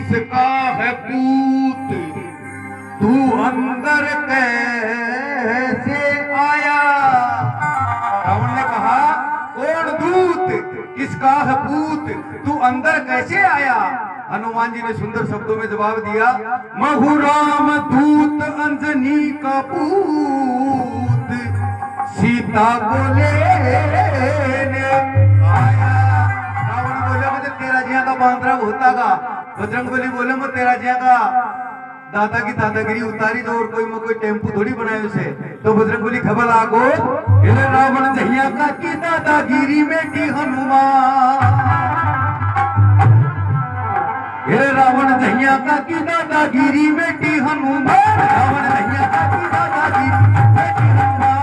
किसका है पूत, तू अंदर कैसे आया। रावण ने कहा, कौन दूत, किसका है पूत, तू अंदर कैसे आया। हनुमान जी ने सुंदर शब्दों में जवाब दिया, महुराम दूत अंजनी का पूत, सीता को लेने आया। रावण बोले, मुझे तेरा जिया का बांद्रा होता का। बजरंगबली बोले, मैं तेरा जिया का दादा की दादागिरी उतारी जो, और कोई टेम्पू थोड़ी बनाए उसे। तो बजरंगबली खबर आगो, रावण जहिया का की दादागिरी में की हनुमान, रावण जहिया का की दादागिरी में की हनुमान, रावण जहिया का की दादागिरी में की हनुमान।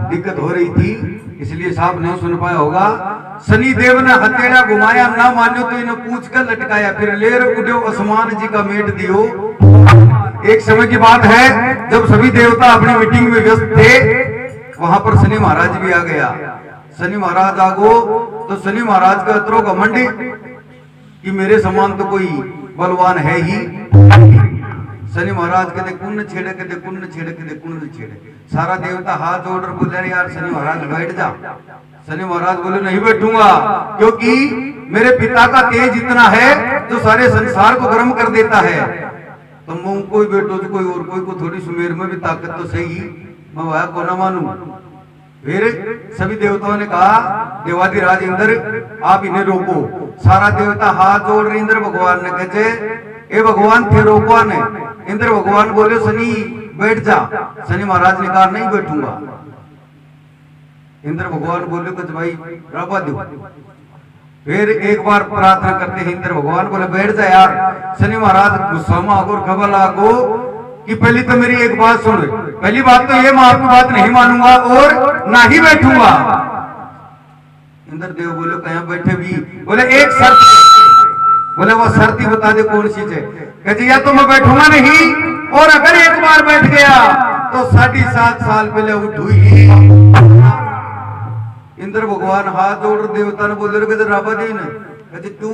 दिक्कत हो रही थी, इसलिए साहब नहीं सुन पाया होगा। शनिदेव ने हथेड़ा घुमाया, ना मानो तो इन्हें पूछ कर लटकाया, फिर लेर उड़ो आसमान जी का मेट दियो। एक समय की बात है, जब सभी देवता अपनी मीटिंग में व्यस्त थे, वहां पर शनि महाराज भी आ गया। शनि महाराज आगो तो शनि महाराज का अतरो घमंड कि मेरे समान तो कोई बलवान है ही। शनि महाराज कहते कुन्न छेड़े, कहते कुन्न छेड़े, कहते कुन्न छेड़े। सारा देवता हाथ जोड़कर बोले, यार शनि महाराज बैठ जा। शनि महाराज बोले, नहीं बैठूंगा, क्योंकि मेरे पिता का तेज इतना है जो सारे संसार को गर्म कर देता है। तुम तो कोई बैठो तो कोई और कोई को थोड़ी सुमेर में भी ताकत तो सही, मैं वह को ना मानू। फिर सभी देवताओं ने कहा, देवाधिराज इंद्र आप इन्हें रोको। सारा देवता हाथ जोड़ रहे इंद्र भगवान ने, कहते ए भगवान थे रोको ने। इंद्र भगवान बोले, शनि बैठ जा। शनि महाराज ने कहा, नहीं बैठूंगा। इंद्र भगवान बोले कुछ भाई राबा दो। फिर एक बार प्रार्थना करते हैं इंद्र भगवान बोले बैठ जा यार। शनि महाराज गुस्सा में आगो खबर लागो कि पहली तो मेरी एक बात सुन। पहली बात तो ये मैं आपकी बात नहीं मानूंगा और ना ही बैठूंगा। इंद्र देव बोले कहाँ बैठे भी? बोले एक शर्त। बोले वो शर्त ही बता दे कौन सी है? कहते या तो मैं बैठूंगा नहीं और अगर एक बार बैठ गया तो 7.5 साल पहले उठू ही। इंद्र भगवान हाथ जोड़ देवता ने बोले कहते राबा दीन कहते तू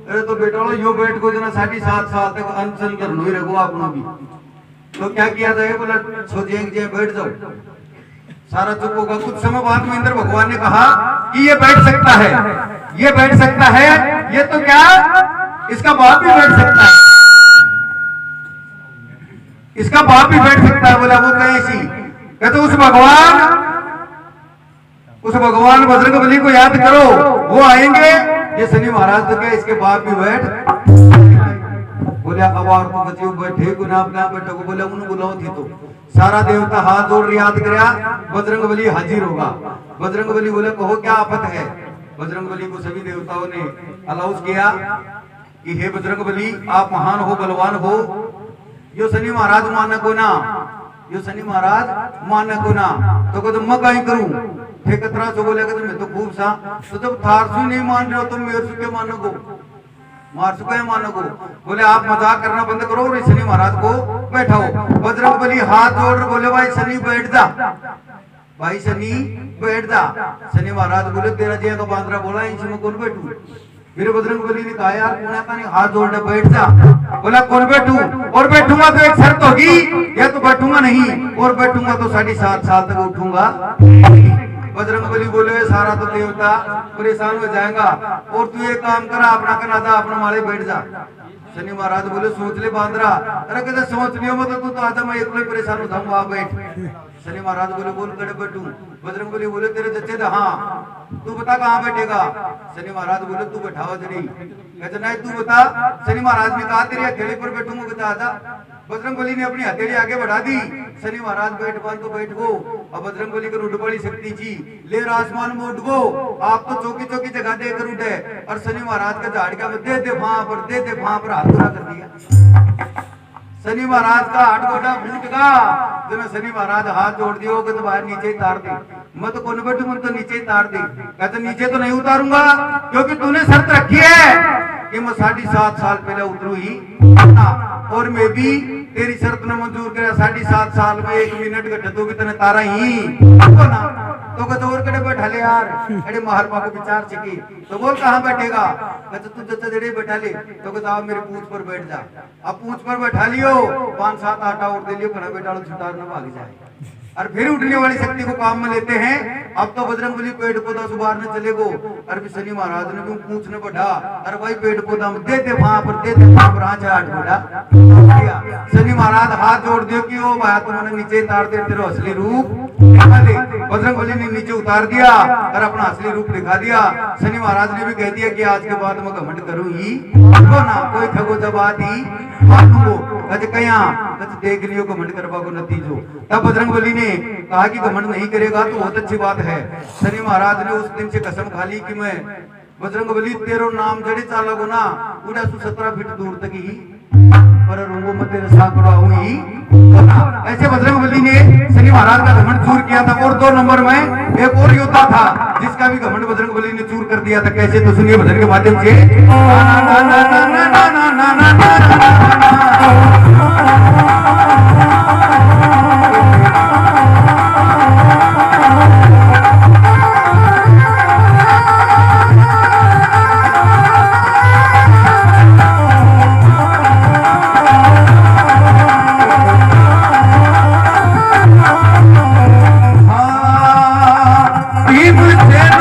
अरे तो बेटा यो बैठ को जना 7.5 साल तक अनशन कर नहीं रखो आपने भी। तो क्या किया जाए? बोला सोचेंगे बैठ जाओ। सारा चुप होगा। कुछ समय बाद में इंद्र भगवान ने कहा कि ये बैठ सकता है, ये बैठ सकता है, ये तो क्या इसका बाप भी बैठ सकता है, इसका बाप भी बैठ सकता है। बोला वो कैसी? कहते उस भगवान बजरंगबली को याद करो, वो आएंगे। ये शनि महाराज तो क्या इसके बाप भी बैठ। बोले अब और को बच्चे बैठे को नाम कहां बैठो को? बोले उन्होंने बुलाओ थी। तो सारा देवता हाथ जोड़ याद कराया, बजरंगबली हाजिर होगा। बजरंगबली बोले कहो क्या आफत है? बजरंगबली को सभी देवताओं ने अलाउंस किया कि हे बजरंगबली आप महान हो, बलवान हो। यो शनि महाराज माना को ना, यो शनि महाराज माना को ना। तो कहते मैं कहीं करूं? ठेकतरा से बोले कहते मैं तो खूब सा। तो जब थार से नहीं मान रहे हो तुम मेरे से क्यों मानोगो? मार चुका है मानोगो। बोले आप मजाक करना बंद करो और शनि महाराज को बैठाओ। बजरंगबली हाथ जोड़ बोले भाई शनि बैठ जा, भाई शनि बैठ जा। शनि महाराज बोले तेरा जय का बांद्रा बोला इसमें कौन बैठू? फिर बजरंगबली ने कहा यार पुण्य का नहीं हाथ जोड़ बैठ जा। बोला कौन बैठू? और बैठूंगा तो एक शर्त होगी, या तो बैठूंगा नहीं और बैठूंगा तो 7.5 साल तक उठूंगा। बजरंगबली बोले सारा तो देवता परेशान हो जाएगा और तू एक काम करा अपना करना था अपना माले बैठ जा। शनि महाराज बोले सोच ले बांद्रा। अरे कहते सोच लियो मत तू तो आजा मैं एक परेशान हो जाऊंगा आप बैठ। शनि महाराज बोले बोल कड़े बैठू? बजरंगबली बोले तेरे जच्चे थे हाँ, तू बता कहाँ बैठेगा? शनि महाराज बोले तू बैठाओ जरी। कहते नहीं तू बता। शनि महाराज ने कहा तेरी हथेली पर बैठूंगा, बता आजा। बजरंगबली ने अपनी हथेली आगे बढ़ा दी। शनि महाराज बैठ पान तो बैठ गो। अब बजरंगबली को उठ बड़ी शक्ति जी ले आसमान में उठ गो। आप तो चौकी चौकी जगह देकर उठे और शनि महाराज का झाड़का में दे दे वहां पर, दे दे वहां पर हाथ पूरा कर दिया। शनि महाराज का हाथ गोटा फूट गया। तो शनि महाराज हाथ जोड़ दियो कि तो बाहर नीचे ही तार दे। मैं तो कौन बैठू? मैं तो नीचे ही तार दे। कहते नीचे तो नहीं उतारूंगा क्योंकि तूने शर्त रखी है कि मैं 7.5 साल पहले उतरू ही और मैं भी तेरी शर्त ने मंजूर कर 7.5 साल में 1 मिनट का तो भी तने तारा ही तो ना। तो कहते और कड़े बैठा ले यार। अरे महात्मा को विचार छिकी। तो बोल कहाँ बैठेगा? कहते तू जच्चा जड़े बैठा ले। तो कहता आप मेरे पूंछ पर बैठ जा। अब पूंछ पर बैठा लियो 5-7 आटा और दे लियो खड़ा बैठा लो छुटार न भाग जाए। और फिर उठने वाली शक्ति को काम में लेते हैं। अब तो बजरंगबली पेड़ पौधा सुबार न चलेगो। और भी शनि महाराज ने भी पूछ न बढ़ा। अरे भाई पेड़ पौधा में दे दे वहां पर, दे दे वहां पर आज आठ बढ़ा। शनि महाराज हाथ जोड़ दियो कि ओ भाई तुमने नीचे उतार दे तेरा असली रूप दिखा दे। बजरंगबली ने नीचे उतार दिया और अपना असली रूप दिखा दिया। शनि महाराज ने भी कह दिया कि आज के बाद मैं घमंड करूं ही ना, कोई खगो जबात ही मानूंगो। कज कया कज देख लियो घमंड करवा को नतीजो। तब बजरंगबली ने कहा कि घमंड नहीं करेगा तो बहुत अच्छी बात है। शनि महाराज ने उस दिन से कसम खा ली कि मैं बजरंगबली तेरो नाम जड़े चालोगो ना उड़ा 17 फीट दूर तक ही पर रूंगो मत तेरे साथ ही। ऐसे बजरंगबली ने शनि महाराज का घमंड चूर किया था। और 2 नंबर में एक और योद्धा था जिसका भी घमंड बजरंगबली ने चूर कर दिया था। कैसे? तो सुनिए भजन के माध्यम से। भीमसेन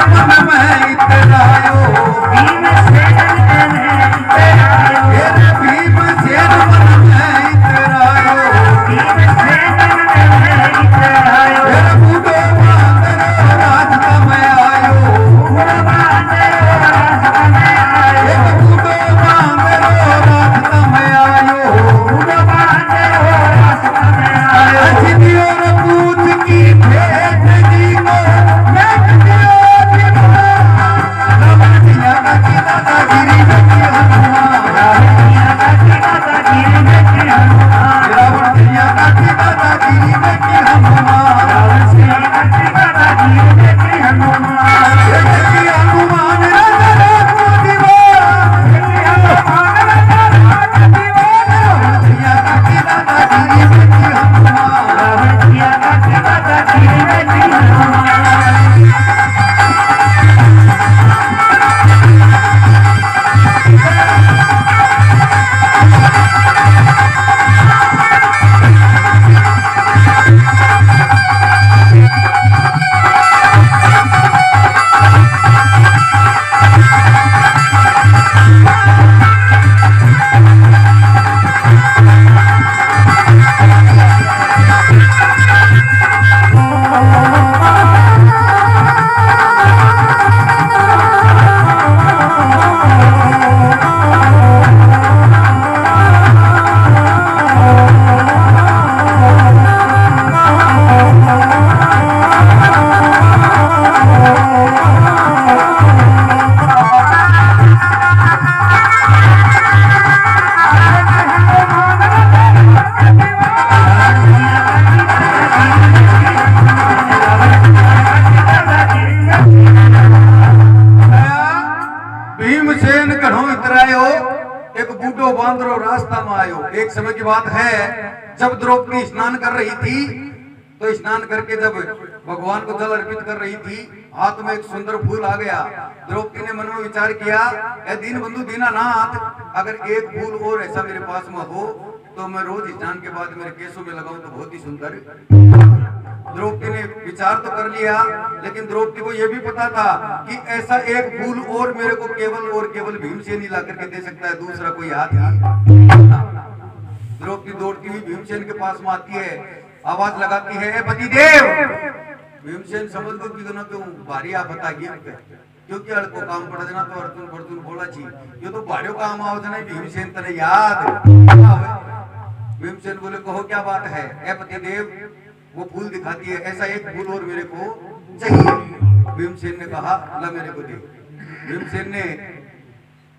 भीमसेन घणो इतरायो एक बूढ़ो बांदरो रास्ता में आयो। एक समय की बात है, जब द्रौपदी स्नान कर रही थी तो स्नान करके जब भगवान को जल अर्पित कर रही थी, हाथ में एक सुंदर फूल आ गया। द्रौपदी ने मन में विचार किया, ए दीन बंधु दीनानाथ, अगर एक फूल और ऐसा मेरे पास में हो तो मैं रोज स्नान के बाद मेरे केसों में लगाऊं तो बहुत ही सुंदर। द्रौपदी ने विचार तो कर लिया, लेकिन द्रौपदी को यह भी पता था कि ऐसा एक फूल और मेरे को केवल भीमसेन ही ला करके दे सकता है, दूसरा कोई हाथ नहीं। द्रौपदी दौड़ती हुई भीमसेन के पास में आती है, आवाज लगाती है, ए पतिदेव। भीमसेन समझ गए कि ना क्यों भारी आफत आ गई, क्योंकि अड़को काम पड़ देना तो अर्जुन बोला छी, ये तो भाड़ियों काम आओ ना भीमसेन तने याद। भीमसेन बोले, कहो क्या बात है। ए पतिदेव, वो फूल दिखाती है, ऐसा एक फूल और मेरे को चाहिए। भीमसेन ने कहा, ला मेरे को दे। भीमसेन ने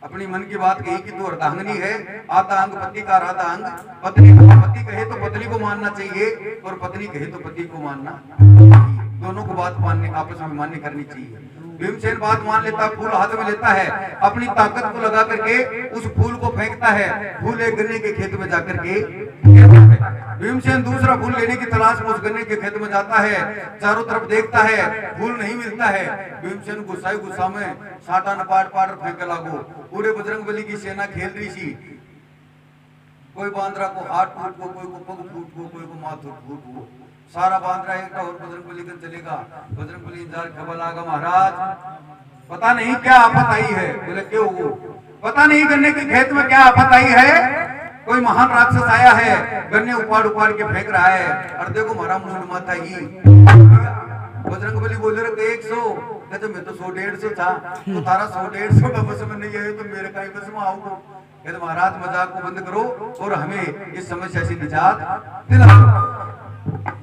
अपनी मन की बात कही कि तू अर्धांगिनी है, आता अंग पति का राधा अंग, पत्नी पति कहे तो पत्नी को मानना चाहिए और पत्नी कहे तो पति को मानना, दोनों को बात मानने आपस में मान्य करनी चाहिए। भीमसेन बात मान लेता, फूल हाथ में लेता है, अपनी ताकत को लगा करके उस फूल को फेंकता है, फूल एक गन्ने के खेत में जाकर के गिरता है। भीमसेन दूसरा फूल लेने की तलाश में उस गन्ने के खेत में जाता है, चारों तरफ देखता है, फूल नहीं मिलता है। भीमसेन गुस्सा में साटा न पाट फेंके लागो। पूरे बजरंगबली की सेना खेल रही थी, कोई बांद्रा को हाथ टूट को, कोई को पग फूट को, कोई को माथा फूट को, सारा बांद्रा एक और बजरंगबली का चलेगा। बजरंगबली इंतजार खबर आगा, महाराज पता नहीं क्या आफत आई है। बोले क्यों? पता नहीं गन्ने के खेत में क्या आफत आई है, कोई महान राक्षस आया है, गन्ने उपाड़ के फेंक रहा है, और देखो हमारा मूड माथा ही। बजरंगबली बोले रे 100, कहते मैं तो 100-150 था, तो तारा 100-150 का बस में नहीं है तो मेरे का ही बस में आओ। कहते महाराज मजाक को बंद करो और हमें इस समस्या से निजात दिलाओ।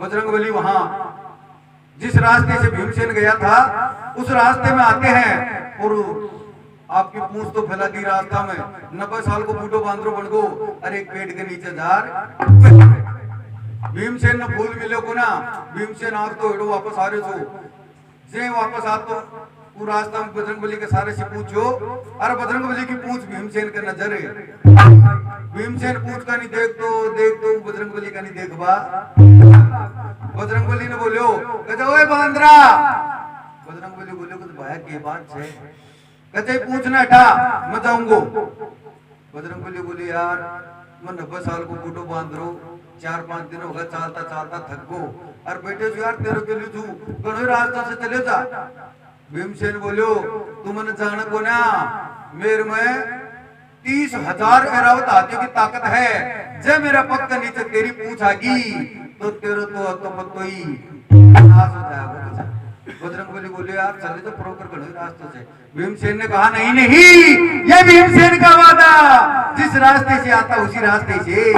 बजरंगबली वहां जिस रास्ते से भीमसेन गया था उस रास्ते में आते हैं और आपकी पूंछ तो फैला दी रास्ता में, 90 साल को बूढ़ो बांदरो बन गो, अरे एक पेड़ के नीचे जार। भीमसेन ने फूल मिले को ना, भीमसेन आप तो हेडो वापस आ रहे छो, जे वापस आ तो वो रास्ता में बजरंगबली के सारे से पूछो, अरे बजरंगबली की पूंछ भीमसेन के नजर है। भीमसेन पूंछ का नहीं देख तो बजरंगबली का नहीं देखबा। बजरंगबली ने बोलो, कहते ओए बांद्रा। बजरंगबली बोले कुछ भाया के बात है, कहते पूछना हटा मैं जाऊंगो। बजरंगबली बोले यार मैं 90 साल को बूढ़ो बांद्रो, 4-5 दिन होगा चालता थक गो, और बेटे यार तेरे के लिए तू कहीं रास्ता से चले जा। भीमसेन बोलो, तू मन जान को ना, मेरे में 30,000 ऐरावत हाथियों की ताकत है, जब मेरा पग के नीचे तेरी पूंछ आगी तो तेरे तो पत्तो ही नाश हो जाएगा। बजरंगबली बोले यार चले तो प्रोकर कहीं रास्ते से। भीमसेन ने कहा नहीं, ये भीमसेन का वादा, जिस रास्ते से आता उसी रास्ते से।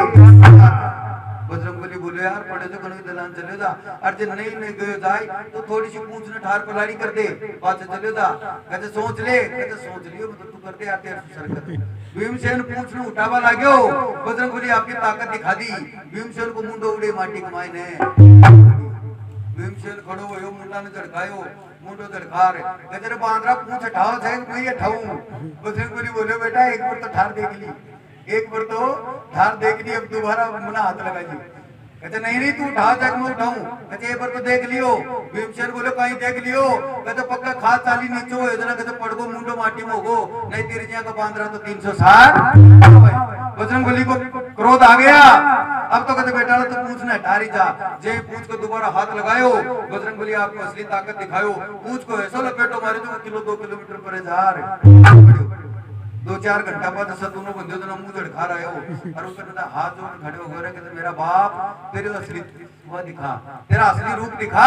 बजरंगबली बोले यार पड़े तो कहीं दलान चले जा, अर्जे नहीं गए जाए तो थोड़ी सी पूंछ ने ठार पलाड़ी कर दे, पाछे चले जा। कहते सोच ले, कहते सोच लियो मतलब तू करते आते सरकत। भीमसेन पूंछ ने उठावा लाग्यो, बजरंगबली आपकी ताकत दिखा दी। भीमसेन को मुंडो उड़े माटी कमाए ने। भीमसेन खड़ो हो, मुंडा ने झड़कायो, मुंडो झड़कार, कहते रे बांद्रा पूंछ हटाओ जाए मैं ये हटाऊं। बजरंगबली बोले बेटा एक बार तो ठार देख ली, एक बार तो ठार देख ली, अब दोबारा मुना हाथ लगा ली। कहते नहीं नहीं तू उठा जाके मैं उठाऊं। कहते एक बार तो देख लियो। भीमसेन बोले कहीं देख लियो। कहते पक्का खाद चाली नीचे हो इतना। कहते पड़गो मुंडो माटी में होगो नहीं तेरे जिया का 15 तो 360। बजरंगबली को क्रोध आ गया। अब तो कहते बेटा तो पूछना हटारी जा। जे पूछ को दोबारा हाथ लगायो। बजरंगबली आपको असली ताकत दिखायो। पूछ को ऐसा लपेटो मारे जो किलो 2 किलोमीटर पर जा रहे 2-4 घंटा बाद सब दोनों बंदे दोनों मुंह झड़का रहे हो और ऊपर बता हाथ जोड़ खड़े हो गए कहते मेरा बाप तेरे असली वो दिखा तेरा असली रूप दिखा।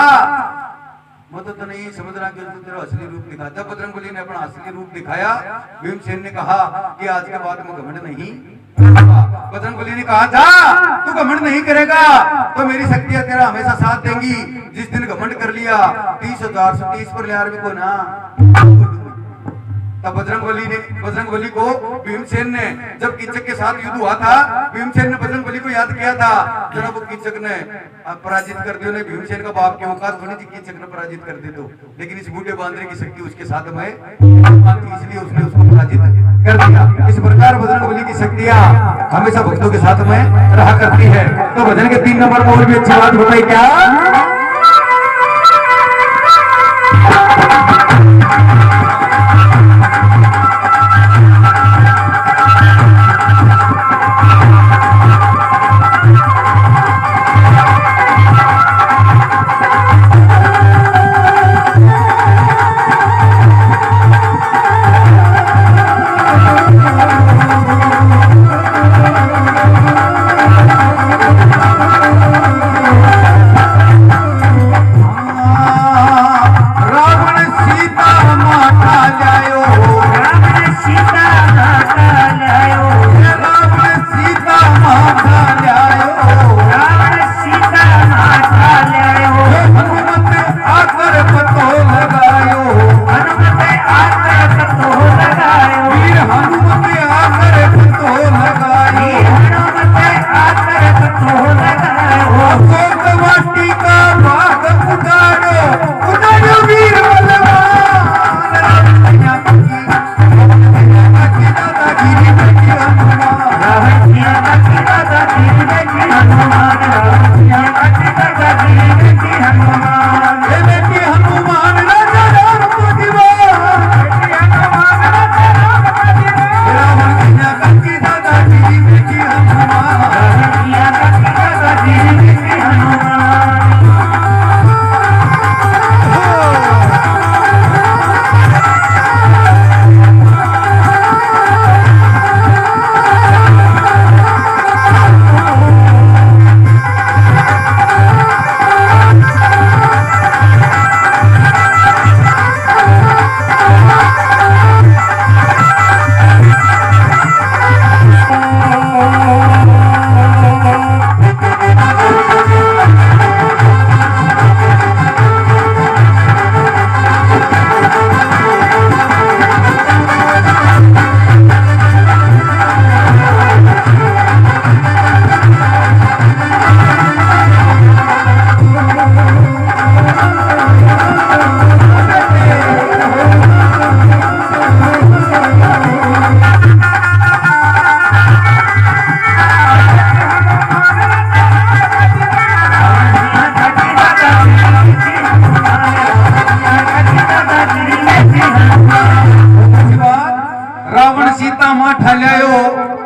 मैं तो नहीं समझ रहा कि तू तेरा असली रूप दिखा। जब बजरंगबली ने अपना असली रूप दिखाया भीमसेन ने कहा कि आज के बाद मैं घमंड नहीं। बजरंगबली ने कहा था तू घमंड नहीं करेगा तो मेरी शक्तियां तेरा हमेशा साथ देंगी। जिस दिन घमंड कर लिया 30,000 से 30 पर ले आरबी को ना। तब बजरंगबली को भीमसेन ने जब कीचक के साथ युद्ध हुआ था भीमसेन ने बजरंगबली को याद किया था। जब वो कीचक ने पराजित कर दिया ने भीमसेन का बाप की औकात थोड़ी थी कीचक ने पराजित कर दे तो। लेकिन इस बूढ़े बांदरे की शक्ति उसके साथ में इसलिए उसने उसको पराजित कर दिया। इस प्रकार बजरंगबली की शक्तियां हमेशा भक्तों के साथ में रहा करती है। तो भजन के 3 नंबर में और भी अच्छी बात बताई क्या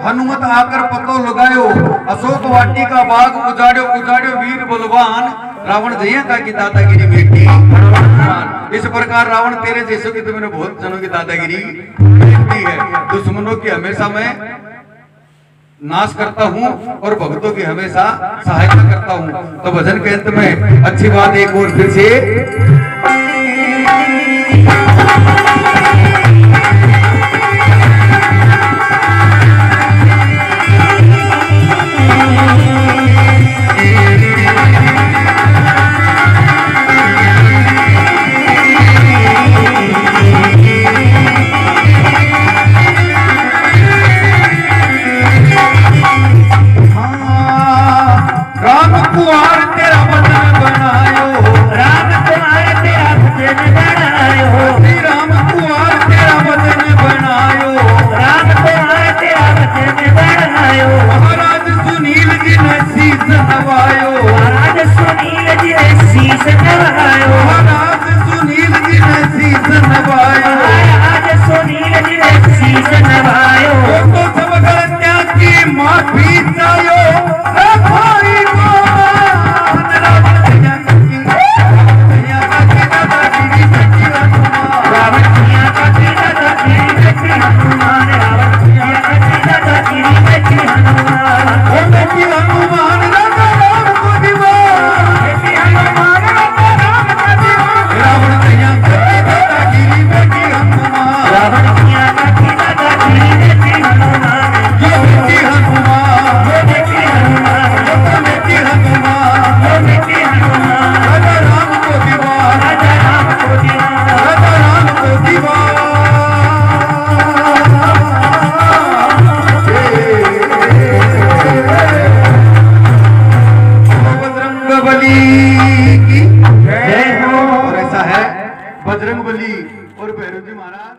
हनुमत आकर पतो लगायो अशोक वाटी का बाग उजाड़ो उजाड़ो वीर बलवान रावण जया का की दादागिरी बेटी हनुमान। इस प्रकार रावण तेरे जैसों की तुमने बहुत जनों की दादागिरी देखती है। दुश्मनों की हमेशा मैं नाश करता हूँ और भक्तों की हमेशा सहायता करता हूँ। तो भजन के अंत में अच्छी बात एक और फिर से राम कुमार तेरा बजरंग बली और भैरव जी महाराज।